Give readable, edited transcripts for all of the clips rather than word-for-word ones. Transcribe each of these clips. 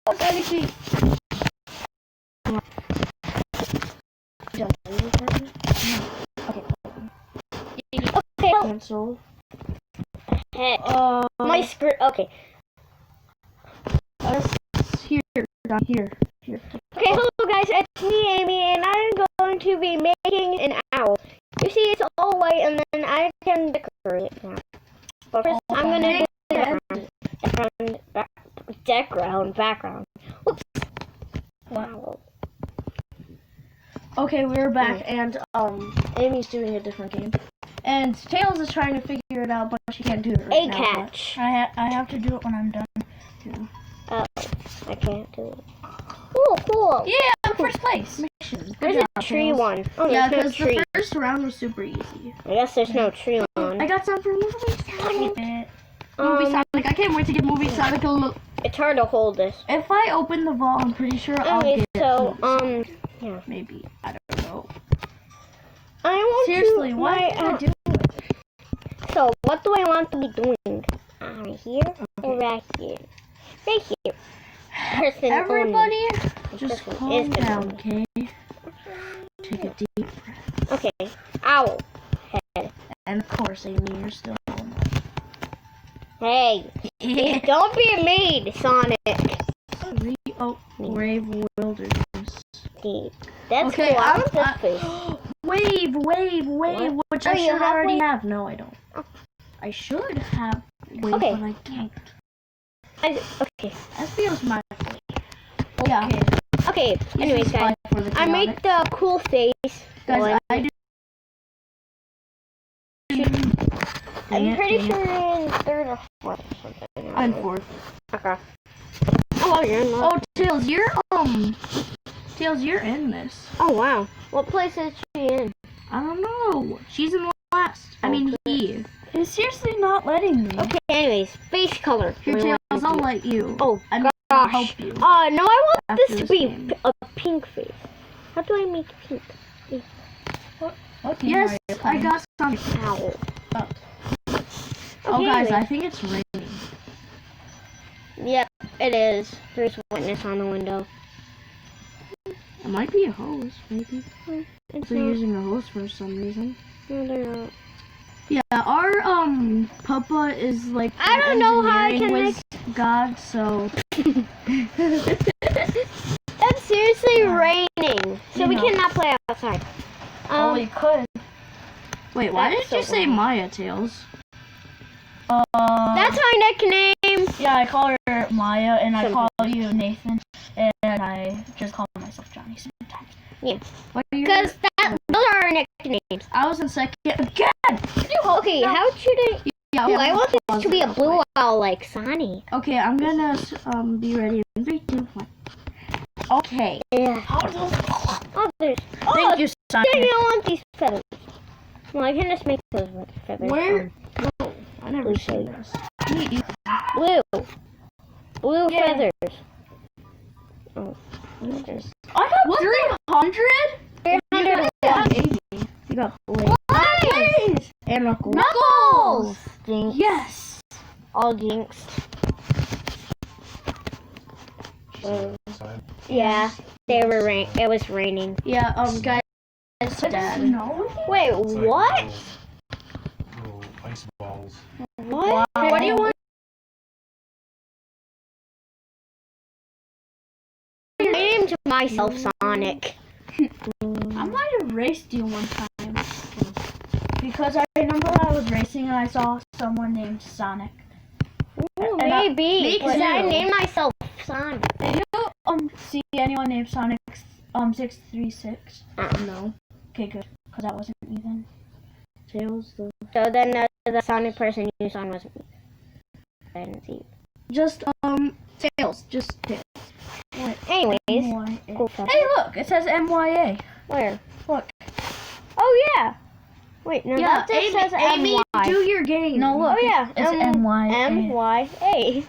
Legacy. Okay. Cancel. Heck. My skirt. Okay. Here, down here. Okay, hello guys, it's me, Amy, and I'm going to be making an owl. You see, it's all white, and then I can decorate it now. But first, I'm gonna do the background. Whoops. Wow. Okay, we're back, and Amy's doing a different game, and Tails is trying to figure it out, but she can't do it right now. Catch. I have to do it when I'm done. Too. Oh, I can't do it. Cool. Yeah, first place. Mission. Where's the tree one? Oh, yeah, because no the first round was super easy. I guess there's no tree one. I got some for Movie Sonic. Movie Sonic. I can't wait to get Movie Sonic a look. It's hard to hold this. If I open the vault, I'm pretty sure I'll get it. Yeah. Maybe. I don't know. I want Seriously, why did I do it? So, what do I want to be doing? Right here or right here? Right here. Everybody, just calm down, okay? Take a deep breath. Okay. Owl. Head. And of course, Amy, you're still on. Hey. Don't be mean, Sonic. Brave Wilderness. That's okay, cool. I want this face. Wave, what? which I should already have. No, I don't. Oh. I should have wave, but I can't. Okay. That feels my way. Yeah. Okay, anyways, guys, I made the cool face. Guys, I did. I'm pretty sure you're in third or fourth or something. I'm fourth. Okay. Oh, you're in love. Oh, Tails, you're in this. Oh, wow. What place is she in? I don't know. She's in last. I mean, he. He's seriously not letting me. Okay, anyways, face color. Here, Tails, I'll let you. Oh, I'm gonna help you. No, I want this to be a pink face. How do I make pink? What yes, I got some. Owl. Oh, guys, I think it's raining. Yep, it is. There's witness on the window. It might be a hose, maybe. They're using a hose for some reason. No, they're not. Yeah, our Papa is like I don't know how I can with God, so it's seriously raining, so we cannot play outside. Oh, we could. Wait, why did you say Maya, Tails? That's my nickname. Yeah, I call her Maya, and I call you Nathan, and I just call myself Johnny sometimes. Yeah. Because those are our nicknames. I was in second again. Okay, how should I? Yeah, I want this to be a blue owl like Sonic. Okay, I'm gonna be ready in 3, 2, 1. Okay. Yeah. Thank you, Sonic. I don't want these feathers. Well, I can just make those feathers. Where? No, I never seen this. Blue feathers. Oh. I got 300? 300. You got Blaze. And Knuckles. Jinx. Yes. All jinxed. Yeah, they were it was raining. Yeah, guys. Dad. No. Wait, what? Little ice balls. What? Wow. What do you want? I named myself Sonic. I might have raced you one time. Because I remember I was racing and I saw someone named Sonic. Ooh, maybe. Because I named myself Sonic. Did you see anyone named Sonic 636? No. Okay, good. Because that wasn't me then. Tails, though. So then the Sonic person you saw wasn't me. I didn't see you. Just, Tails. Just Tails. Anyways. Cool. Hey, look! It says MYA. Where? Look. Oh, yeah. Wait, no, yeah, that just says Amy, MY. do your game. No, look. Oh, yeah. It's MYA. MYA.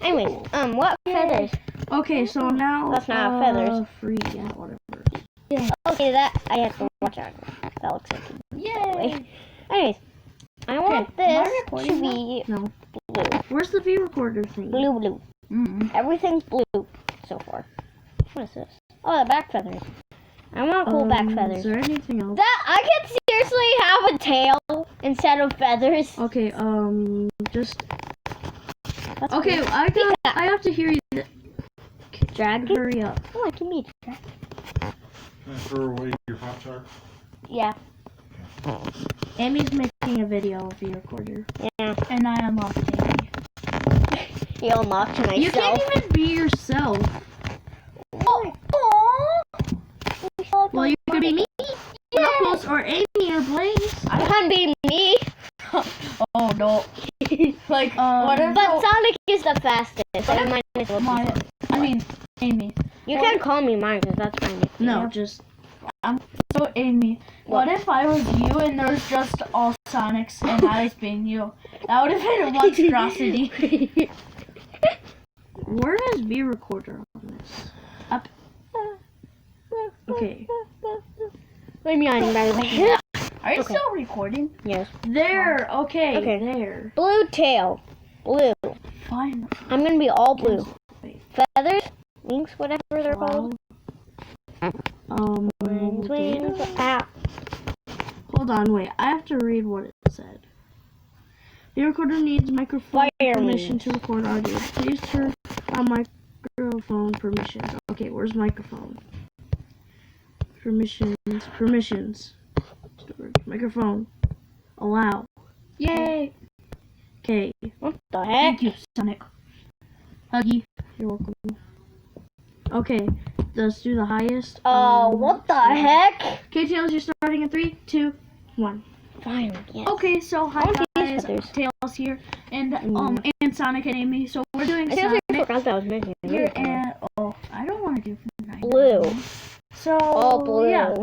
Anyways, what feathers? Okay, so now... That's not feathers. Free, yeah, whatever. Yeah. Okay, that I have to watch out. That looks like Yay! Anyways, I want this to be no. blue. Where's the V recorder thing? Blue. Everything's blue so far. What is this? Oh, the back feathers. I want cool back feathers. Is there anything else? That I could seriously have a tail instead of feathers. Okay, just... That's Okay, cool. I have to hear you. Dragon? Hurry up. Oh, I can be a dragon. Can I throw away your pop chart? Yeah. Amy's making a video of the recorder. Yeah. And I unlocked Amy. You unlocked myself. You can't even be yourself. Well, you could be me, Knuckles, or Amy, or Blaze. I can't be me. Oh, no. Like, But Sonic is the fastest. And mine is Amy. You can call me mine because that's fine. No, just... So, Amy, what if I was you and there's just all Sonics and I was being you? That would have been a monstrosity. Where is V recorder on this? Up. Okay. I'm yawning, by the way. Are you Okay. still recording? Yes. There. Okay. Okay. There. Blue tail. Blue. Fine. I'm gonna be all blue. Wait. Feathers, wings, whatever they're called. Wings, wings. Ah. Hold on, wait. I have to read what it said. The recorder needs microphone Fire permission wings. to record audio. Please turn on microphone permissions. Okay, where's microphone? Permissions. Storage. Microphone. Allow. Yay! Okay. What the heck? Thank you, Sonic. Huggy. You're welcome. Okay, let's do the highest. What the heck? Okay, Tails, you're starting in 3, 2, 1. Fine. Yes. Okay, so hi want these guys, feathers. Tails here, and Sonic and Amy. So we're doing I seriously Sonic forgot that was missing. here, and I don't want to do Blue. So All blue. yeah,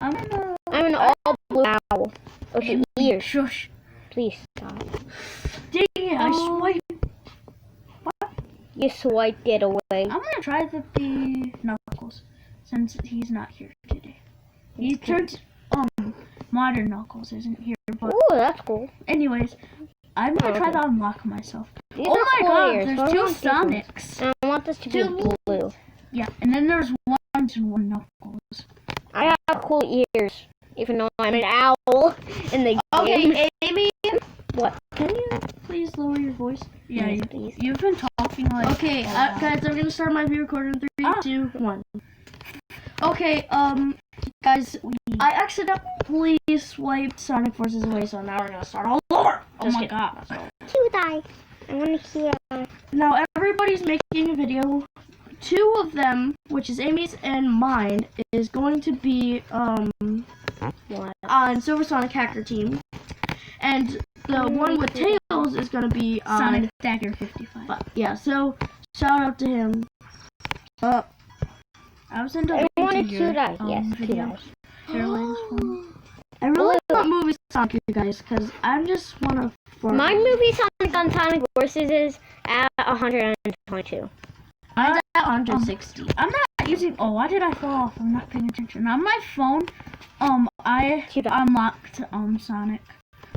I'm gonna. I'm an all blue owl. Okay, ears. Shush. Please stop. Dang it! I swiped. You swiped it away. I'm gonna try the Knuckles since he's not here today. He turned modern Knuckles isn't here, but Ooh, that's cool. anyways, I'm gonna try to unlock myself. These Oh are my cool god, ears. there's What 2 about these ones? Sonics. I want this to be Two blue. Yeah, and then there's 1 and 1 Knuckles. I have cool ears, even though I'm an owl in the game. Okay, Amy. What? Can you please lower your voice? Yeah, Yes, please. you've been talking like. Okay, guys, I'm gonna start my video recorder in 3, 2, 1. Okay, guys, I accidentally swiped Sonic Forces away, so now we're gonna start all over. Oh my god. Cute eye. I want a cute eye. Now everybody's making a video. 2 of them, which is Amy's and mine, is going to be What? on Silver Sonic Hacker Team, and the one with Tails is gonna be on Sonic Dagger 55. Yeah, so shout out to him. I was into I want a your, cute eye. Yes, cute video. eyes. I really want movie Sonic, you guys, because I just want to. My movie Sonic on Sonic Forces is at 122. Mine's at 160. I'm not using. Oh, why did I fall off? I'm not paying attention. On my phone, I unlocked Sonic.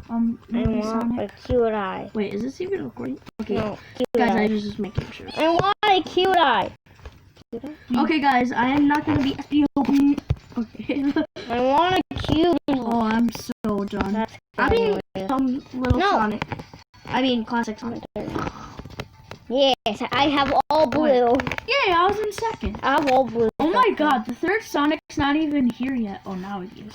I Movie want Sonic. a cute eye. Wait, is this even recording? Okay, No, cute guys, eye. I was just making sure. I want a cute eye. Okay, guys, I am not gonna be SPO. Okay. I want a cute. Oh, I'm so done. That's I mean, hilarious. little No. Sonic. I mean, classic Sonic. Yes, I have all blue. Yay, I was in second. I have all blue. Oh my god, the third Sonic's not even here yet. Oh, now he is.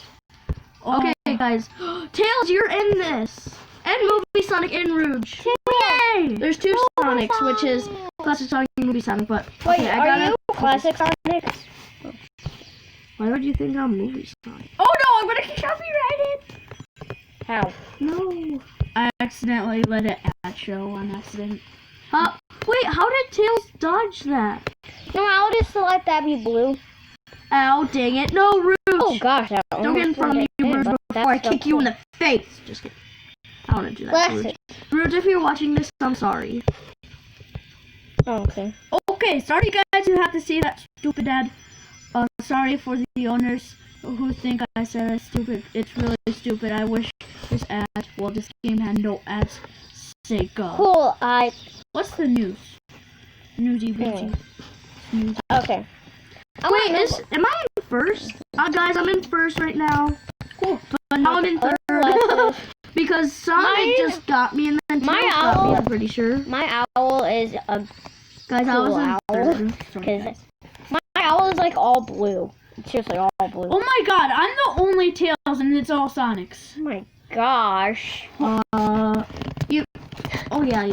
Okay, guys. Tails, you're in this. And movie Sonic and Rouge. Yay! There's 2 Sonics, which is classic Sonic and movie Sonic, but Wait, okay, I are gotta. you classic Sonic? Why would you think I'm movie Sonic? Oh no, I'm gonna get copyrighted. How? No. I accidentally let it ad show on accident. Wait, how did Tails dodge that? No, I'll just let that be blue. Ow, dang it. No, Rouge. Oh gosh, I Don't get in front of me, Rouge, before I kick you in the face. Just kidding. I want to do that, Rouge. Classic. Rouge, if you're watching this, I'm sorry. Oh, okay. Okay, sorry guys, you have to see that stupid ad. Sorry for the owners who think I said it's stupid. It's really stupid. I wish this game had no ads. Say go. Cool eye. What's the news? Snoozy boozy. Snoozy. Okay. Wait, am I in first? Guys, I'm in first right now. Cool. But now I'm in third. Because Sonic just got me and then Tails got me, I'm pretty sure. My owl is a Guys, I was cool in owl. third. Sorry, 'Cause guys. my owl is like all blue. It's seriously all blue. Oh my god, I'm the only Tails and it's all Sonics. Oh my gosh. Oh yeah,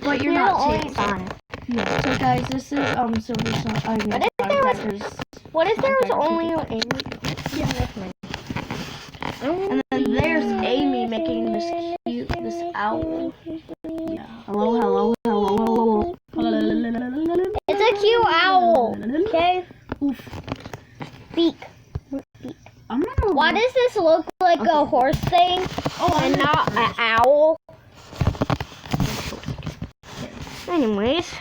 but you're You're not the only Tails. Sonic. Yeah. So guys, this is Silver Sonic. I mean, What if there was- Crackers. What if there was Dagger only people. Amy? Yeah, that's mine. And then there's Amy making this owl. Yeah. Hello. It's a cute owl. Okay. Oof. Beak. I'm gonna. Why does this look like a horse thing and not an owl? Anyways.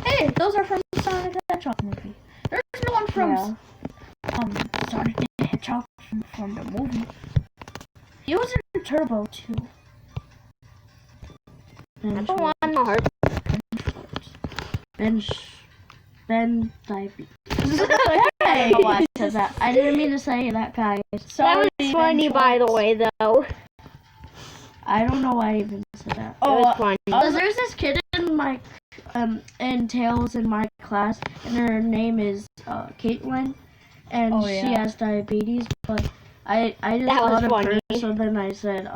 Hey, those are from the Sonic the Hedgehog movie. There's no one from Sonic the Hedgehog from the movie. He was in Turbo too. I don't want my heart. Ben diabetes. I don't know why I said that. I didn't mean to say that, guys. That was funny, by the way, though. I don't know why I even said that. It was funny. Because there's this kid in my in Tails in my class, and her name is Caitlin, and Oh, she yeah. has diabetes. But I just That was thought of funny. her, so then I said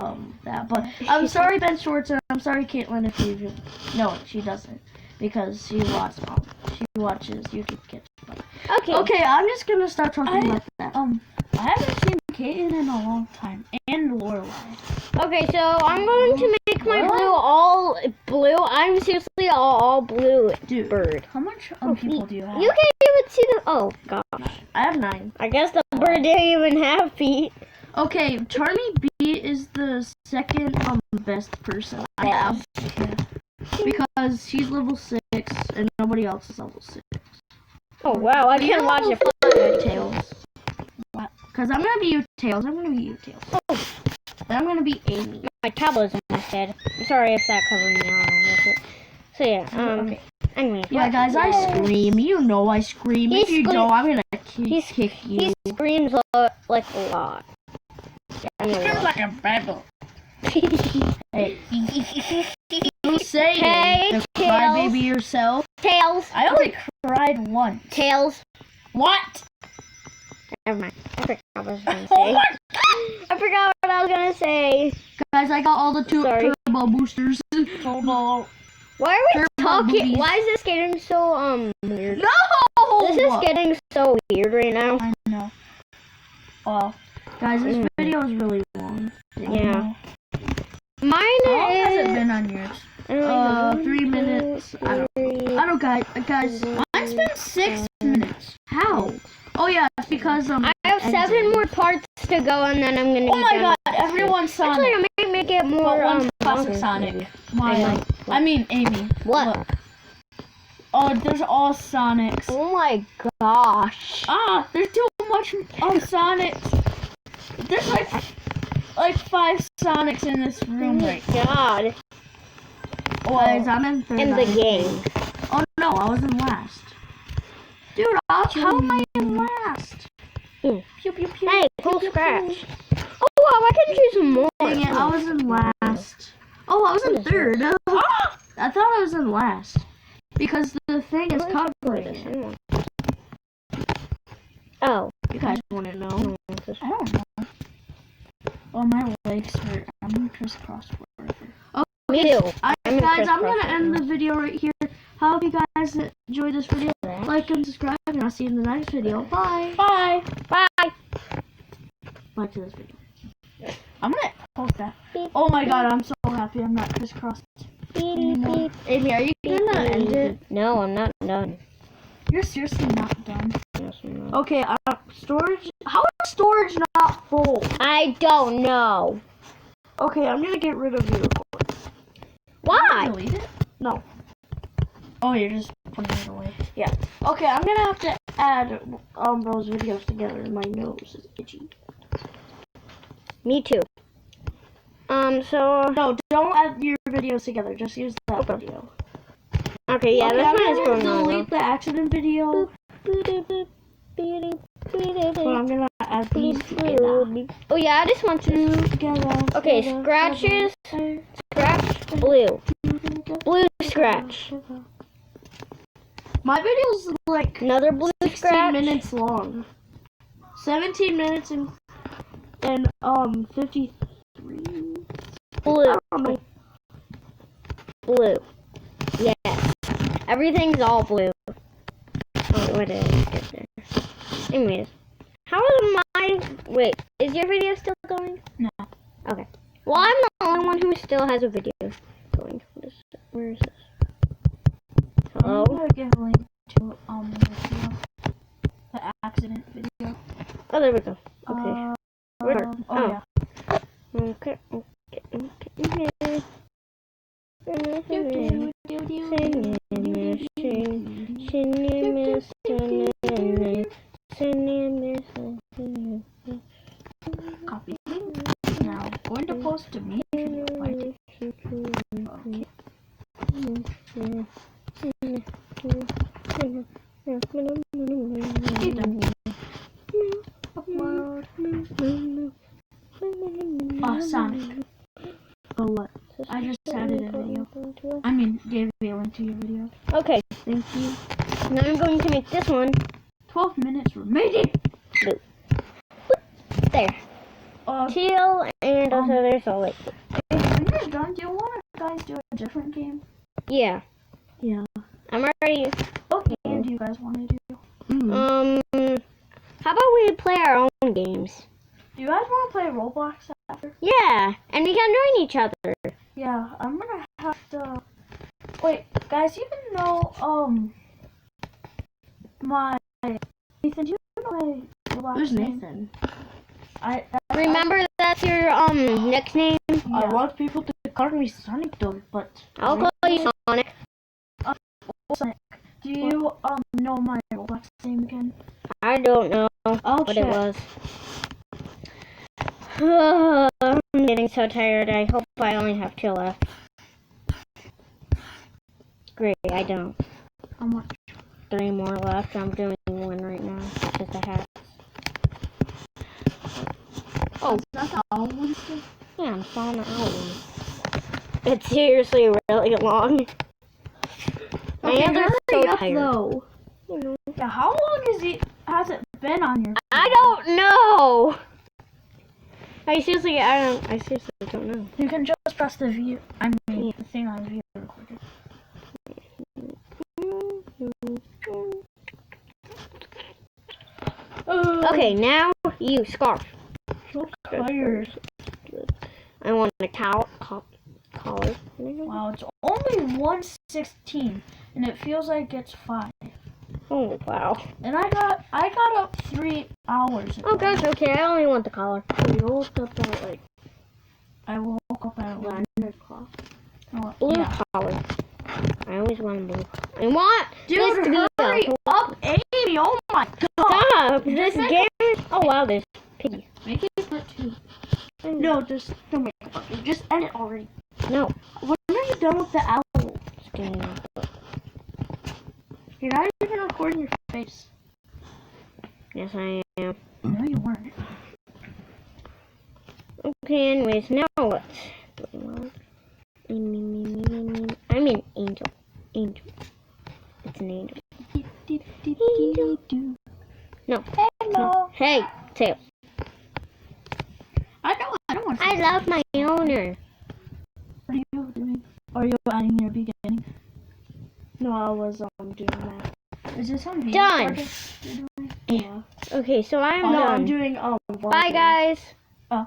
that. But I'm sorry, Ben Schwartz, and I'm sorry, Caitlin, if you even. No, she doesn't, because she watches YouTube Kids. Okay. Okay, I'm just gonna start talking about that. I haven't seen Kaden in a long time, and Lorelai. Okay, so I'm going to make my blue all blue. I'm seriously all blue Dude, bird. How much people do you have? You can't even see the. Oh god. I have 9. I guess the bird didn't even have feet. Okay, Charmy B is the second best person I have. Because she's level 6 and nobody else is level 6. Oh wow, I can't watch it for Tails. Because I'm gonna be you, Tails. I'm gonna be you, Tails. Oh. And I'm gonna be Amy. My tablet's on my head. I'm sorry if that covered me out. So yeah, Okay. Anyways. Yeah, guys, I scream. You know I scream. He If you scream- don't, I'm gonna He's- kick you. He screams like a lot. Feels like a battle. Hey. You say Hey, it. Tails. Cry baby yourself. Tails. I only cried once. Tails. What? Never mind. I forgot what I was gonna Oh say. my I forgot what I was gonna say. Guys, I got all the Sorry. turbo boosters. god. Why are we Turbo talking? boobies. Why is this getting so weird? No! This is getting so weird right now. I know. Well, Guys, this video is really long. Yeah. Mine how long has it is. been on yours? 3 minutes. I don't, guys. Mine's been 6 minutes. How? Oh yeah, it's because I have 7 more parts to go, and then I'm gonna. Oh be my done. god, everyone's Actually, Sonic. I might make it more. But one's classic longer, Sonic. maybe. Mine. I mean, Amy. What? Look. Oh, there's all Sonics. Oh my gosh. Ah, there's too much Sonics. There's like 5 Sonics in this room right now. God. Guys, I'm in third. In the game. Oh no, I was in last. Dude, how am I in last? Mm. Pew pew pew. Hey, full scratch. Oh wow, I can choose some more. Dang it, I was in last. Oh, I was in third. Ah! I thought I was in last. Because the thing is covering it. Oh. You guys want to know? I don't know. Oh, my legs hurt. I'm gonna crisscross forever. Me too. Guys, I'm crisscross gonna right end now. the video right here. Hope you guys enjoyed this video. Like and subscribe, and I'll see you in the next video. Bye. Bye. Bye. Bye to this video. I'm gonna post that. Oh my god, I'm so happy I'm not crisscrossed. Beep, Amy, are you gonna end it? No, I'm not done. You're seriously not done. Yes, I'm not. Okay, storage. How is storage not full? I don't know. Okay, I'm gonna get rid of your record. Why? Delete it? No. Oh, you're just putting it away. Okay, I'm gonna have to add those videos together. My nose is itchy. Me too. So No, don't add your videos together. Just use that Okay. video. okay, yeah, Okay, this I'm one is gonna going on. delete the accident video, but I'm gonna add these together. Oh yeah, I just want to. Okay, scratches, scratch, blue, blue scratch, My video's like another blue 16 scratch, minutes long. 17 minutes and 53. blue, I don't know. blue. Yes, everything's all blue. Oh, what did I get there? Anyways, how is my? Wait, is your video still going? No. Okay. Well, I'm the only one who still has a video going. Where is this? Hello? I'm gonna give a link to the video, the accident video. Oh, there we go. Okay. Where? Oh yeah. Okay. Copy. Now going to post to me. Right? Okay. Sonic. Oh, what? I just added a video. I mean, gave you a link to your video. Okay, Thank you. now I'm going to make this one. 12 minutes remaining. There. Teal, and also there's a light. Hey, when you're done, do you want to guys do a different game? Yeah. Yeah. I'm already. What game do you guys want to do? How about we play our own games? Do you guys want to play Roblox after? Yeah, and we can join each other. Yeah, I'm gonna have to. Wait, guys, even though my Nathan, do you know my Roblox Who's name? Nathan? Remember that's your nickname? I want people to call me Sonic though, but I'll call you Sonic. Sonic. Do you know my Roblox name again? I don't know I'll what check. it was. I'm getting so tired. I hope I only have 2 left. Great, I don't. How much? 3 more left. I'm doing 1 right now. Just a hat. Oh, that's the owl one still? Yeah, I'm following the owl one. It's seriously really long. My hands are so tired. though. Yeah, how long has it been on your? I don't know. I seriously don't know. You can just press the view. I mean, the thing on view recorder. Okay, now you scarf. So tired. I want a collar. Wow, it's only 1:16, and it feels like it's 5. Oh wow. And I got up 3 hours ago. Oh gosh, okay, I only want the collar. We woke up at like I woke up at 9 o'clock. Oh, Blue yeah. collar. I always want blue. I want this Dude, to be hurry up, Amy! Oh my god! Stop! This game. Oh wow, there's piggy. Make it part 2. No, just don't make it funny. Just end it already. No. When are you done with the owl? Just kidding. You're not even recording your face. Yes, I am. No, you weren't. Okay, anyways, now what? I'm an angel. Angel. It's an angel. No. Hello. Hey, Tails. I don't want to. I love my owner. What are you doing? Are you adding your beginning? No, I was doing that. Is this on video? Done. Project you're doing? Yeah. Okay, so I'm No, done. I'm doing Bye, guys. Oh.